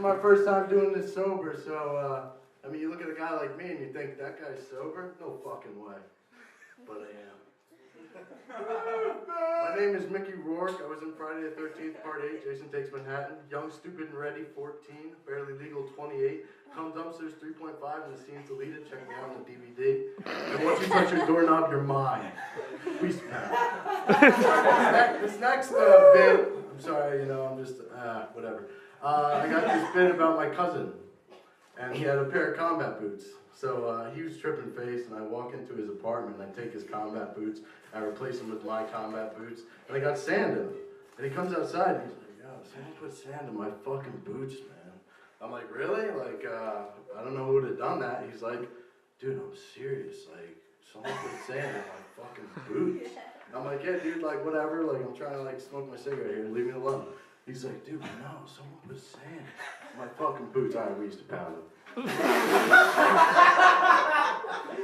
my first time doing this sober, so, I mean, you look at a guy like me and you think, that guy's sober? No fucking way. But I am. My name is Mickey Rourke. I was in Friday the 13th, Part 8, Jason Takes Manhattan. Young, Stupid, and Ready, 14. Barely Legal, 28. Come Dumpsters, 3.5, and the scene's deleted. Check me out on the DVD. And once you touch your doorknob, you're mine. Peace, pal. This next bit, I'm sorry, you know, I'm just, whatever. I got this bit about my cousin, and he had a pair of combat boots. So he was tripping face, and I walk into his apartment, and I take his combat boots, I replace them with my combat boots, and I got sand in them. And he comes outside, and he's like, yo, someone put sand in my fucking boots, man. I'm like, really? Like, I don't know who would have done that. He's like, dude, I'm serious. Like, someone put sand in my fucking boots. I'm like, yeah, dude, like, whatever. Like, I'm trying to, like, smoke my cigarette here. Leave me alone. He's like, dude, no, someone put sand in my fucking boots. All right, we used to pound them.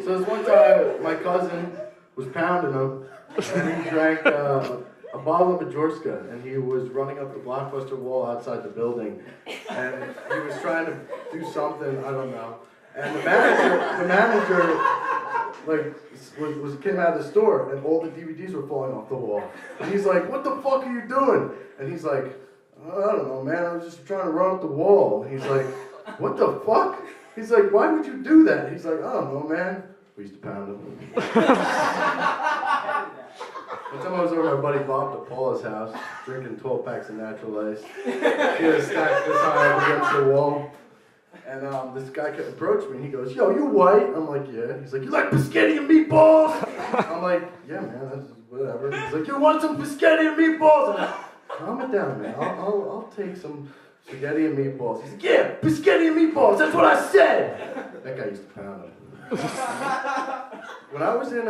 So this one time, my cousin was pounding them, and he drank a bottle of Majorska, and he was running up the Blockbuster wall outside the building, and he was trying to do something, I don't know, and the manager like, came out of the store, and all the DVDs were falling off the wall, and he's like, what the fuck are you doing? And he's like, oh, I don't know, man, I was just trying to run up the wall. And he's like, what the fuck? He's like, why would you do that? He's like, I don't know, man. We used to pound him. One time I was over at my buddy Bob DePaula's house, drinking 12 packs of natural ice. He had a stack this high up against the wall. And this guy kept approaching me, and he goes, yo, you white? I'm like, yeah. He's like, you like biscotti and meatballs? I'm like, yeah, man, that's whatever. He's like, you want some biscotti and meatballs? And calm it down, man. I'll take some spaghetti and meatballs. He's like, yeah, biscotti and meatballs. That's what I said. That guy used to pound him. When I was in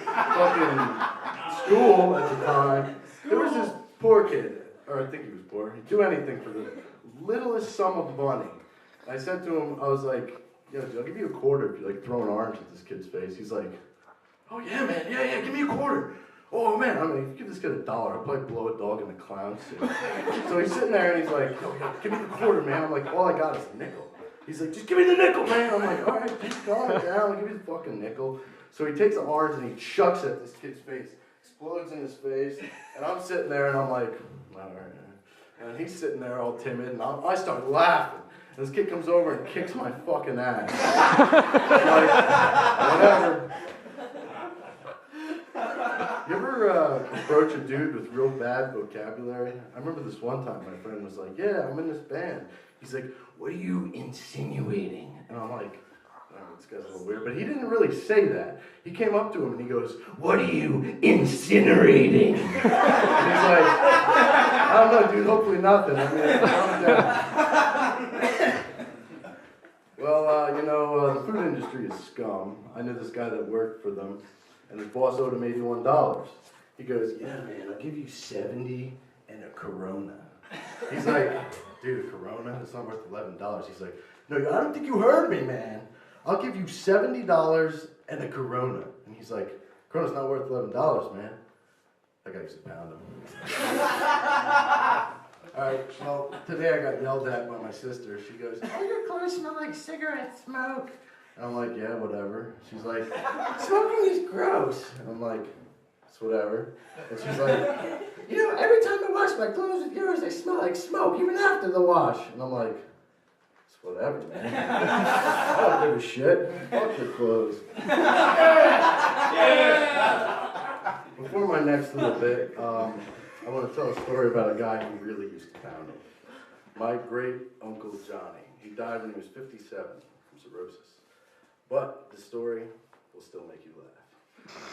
fucking school at the time, there was this poor kid, or I think he was poor. He'd do anything for the littlest sum of money. And I said to him, I was like, yo, dude, I'll give you a quarter if you like throw an orange at this kid's face. He's like, oh yeah, man, yeah, give me a quarter. Oh man, I mean, if you give this kid $1, I'll probably blow a dog in the clown suit. So he's sitting there and he's like, yo, give me the quarter, man. I'm like, all I got is a nickel. He's like, just give me the nickel, man. I'm like, all right, just calm it down. I'll give you the fucking nickel. So he takes the orange and he chucks it at this kid's face. Explodes in his face. And I'm sitting there and I'm like, all right. And he's sitting there all timid and I start laughing. And this kid comes over and kicks my fucking ass. Like, whatever. You ever approach a dude with real bad vocabulary? I remember this one time my friend was like, yeah, I'm in this band. He's like, what are you insinuating? And I'm like, oh, this guy's a little weird. But he didn't really say that. He came up to him and he goes, what are you incinerating? And he's like, I don't know, dude, hopefully nothing. I mean, calm down. Well, the food industry is scum. I knew this guy that worked for them, and his boss owed him $81. He goes, yeah, man, I'll give you 70 and a Corona. He's like, dude, Corona, it's not worth $11. He's like, no, I don't think you heard me, man. I'll give you $70 and a Corona. And he's like, Corona's not worth $11, man. That guy used to pound him. All right, well, today I got yelled at by my sister. She goes, oh, your clothes smell like cigarette smoke. And I'm like, yeah, whatever. She's like, smoking is gross. And I'm like, it's whatever. And she's like, you know, every time I wash my clothes with yours, they smell like smoke, even after the wash. And I'm like, it's whatever, man. I don't give a shit. Fuck your clothes. Yeah. Before my next little bit, I want to tell a story about a guy who really used to pound him. My great uncle Johnny. He died when he was 57 from cirrhosis. But the story will still make you laugh.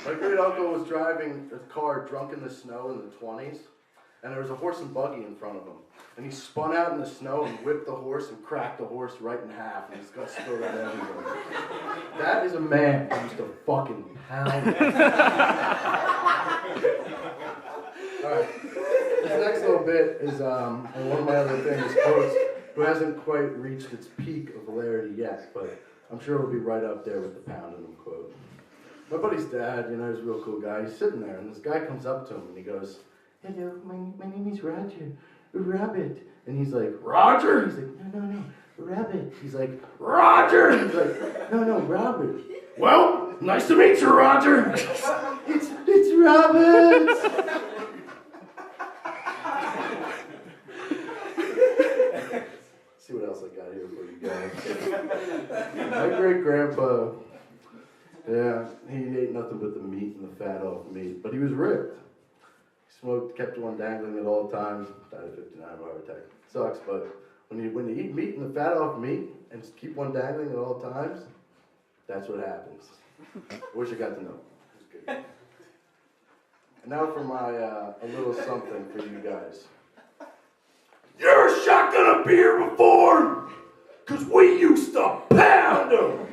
My great uncle was driving a car drunk in the snow in the 20s, and there was a horse and buggy in front of him. And he spun out in the snow and whipped the horse and cracked the horse right in half, and his guts spilled out everywhere. That is a man who used to fucking pound me. Alright, this next little bit is one of my other famous quotes, who hasn't quite reached its peak of hilarity yet, but I'm sure it'll be right up there with the pounding him quote. My buddy's dad, he's a real cool guy. He's sitting there, and this guy comes up to him, and he goes, hello, my name is Roger. Rabbit. And he's like, Roger. He's like, no, Rabbit. He's like, Roger. He's like, no, Robert. Well, nice to meet you, Roger. It's Robert. See what else I got here for you guys. My great-grandpa, yeah, he ate nothing but the meat and the fat off meat, but he was ripped. He smoked, kept one dangling at all times, died at 59 of a heart attack. Sucks, but when you eat meat and the fat off meat and keep one dangling at all times, that's what happens. I wish I got to know. It was good. And now for my a little something for you guys. You ever shotgun a beer before? Cause we used to pound them.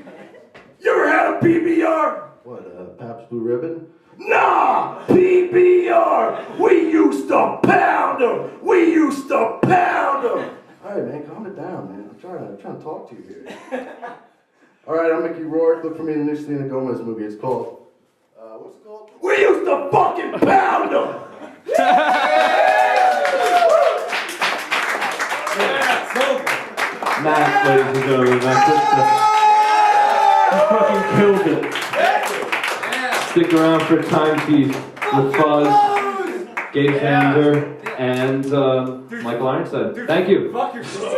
You ever had a PBR? What, Pabst Blue Ribbon? Nah, PBR. We used to pound them. We used to pound them. All right, man, calm it down, man. I'm trying to talk to you here. All right, I'm Mickey Rourke. Look for me in the new Selena Gomez movie. It's called, what's it called? We used to fucking pound them. Nice, ladies and gentlemen, that's Kuchta. You fucking killed it. Stick around for Time Thief with Fuzz, Gabe Sander, and Michael Ironside. Thank you. Fuck yourself.